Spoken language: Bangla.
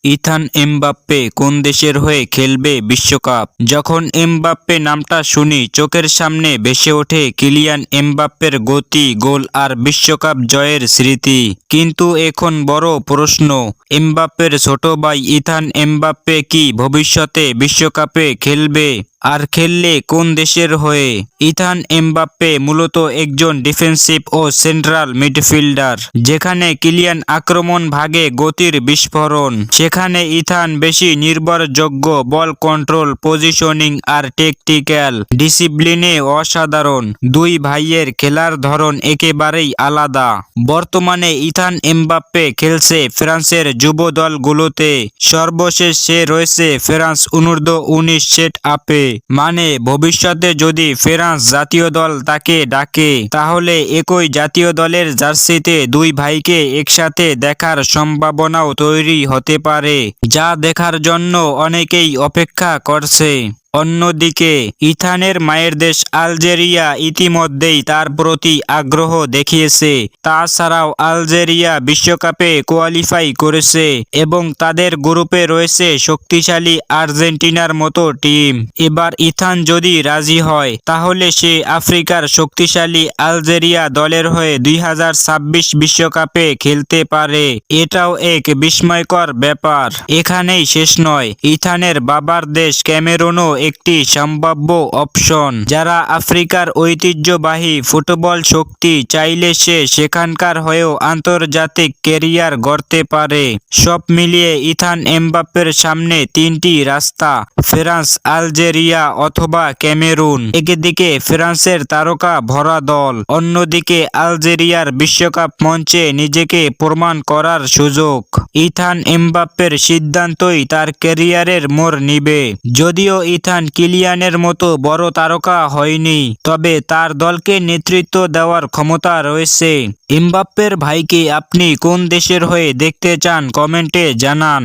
ইথান এমবাপ্পে কোন দেশের হয়ে খেলবে বিশ্বকাপ? যখন এমবাপ্পে নামটা শুনি চোখের সামনে ভেসে ওঠে কিলিয়ান এমবাপ্পের গতি, গোল আর বিশ্বকাপ জয়ের স্মৃতি। কিন্তু এখন বড় প্রশ্ন, এমবাপ্পের ছোট ভাই ইথান এমবাপ্পে কি ভবিষ্যতে বিশ্বকাপে খেলবে? আর খেললে কোন দেশের হয়ে? ইথান এমবাপ্পে মূলত একজন ডিফেন্সিভ ও সেন্ট্রাল মিডফিল্ডার। যেখানে কিলিয়ান আক্রমণ ভাগে গতির বিস্ফোরণ, সেখানে ইথান বেশি নির্ভরযোগ্য বল কন্ট্রোল, পজিশনিং আর ট্যাকটিক্যাল ডিসিপ্লিনে অসাধারণ। দুই ভাইয়ের খেলার ধরন একেবারেই আলাদা। বর্তমানে ইথান এমবাপ্পে খেলছে ফ্রান্সের যুব দলগুলোতে। সর্বশেষ সে রয়েছে ফ্রান্স অনূর্ধ্ব-19 সেট আপে। মানে ভবিষ্যতে যদি ফ্রান্স জাতীয় দল তাকে ডাকে, তাহলে একই জাতীয় দলের জার্সিতে দুই ভাইকে একসাথে দেখার সম্ভাবনাও তৈরি হতে পারে, যা দেখার জন্য অনেকেই অপেক্ষা করছে। অন্যদিকে ইথানের মায়ের দেশ আলজেরিয়া ইতিমধ্যেই তার প্রতি আগ্রহ দেখিয়েছে। তাছাড়াও আলজেরিয়া বিশ্বকাপে কোয়ালিফাই করেছে এবং তাদের গ্রুপে রয়েছে শক্তিশালী আর্জেন্টিনার মতো টিম। এবার ইথান যদি রাজি হয়, তাহলে সে আফ্রিকার শক্তিশালী আলজেরিয়া দলের হয়ে 2026 বিশ্বকাপে খেলতে পারে। এটাও এক বিস্ময়কর ব্যাপার। এখানেই শেষ নয়, ইথানের বাবার দেশ ক্যামেরুনও একটি সম্ভাব্য অপশন। যারা আফ্রিকার ঐতিহ্যবাহী ফুটবল শক্তি, চাইলে সে সেখানকার হয়েও আন্তর্জাতিক ক্যারিয়ার গড়তে পারে। সব মিলিয়ে ইথান এমবাপ্পের সামনে তিনটি রাস্তা: ফ্রান্স, আলজেরিয়া অথবা ক্যামেরুন। একদিকে ফ্রান্সের তারকা ভরা দল, অন্যদিকে আলজেরিয়ার বিশ্বকাপ মঞ্চে নিজেকে প্রমাণ করার সুযোগ। ইথান এমবাপ্পের সিদ্ধান্তই তার ক্যারিয়ারের মোড় নিবে। যদিও ইথান কিলিয়ানের মতো বড় তারকা হয়নি, তবে তার দলকে নেতৃত্ব দেওয়ার ক্ষমতা রয়েছে। এমবাপ্পের ভাইকে আপনি কোন দেশের হয়ে দেখতে চান কমেন্টে জানান।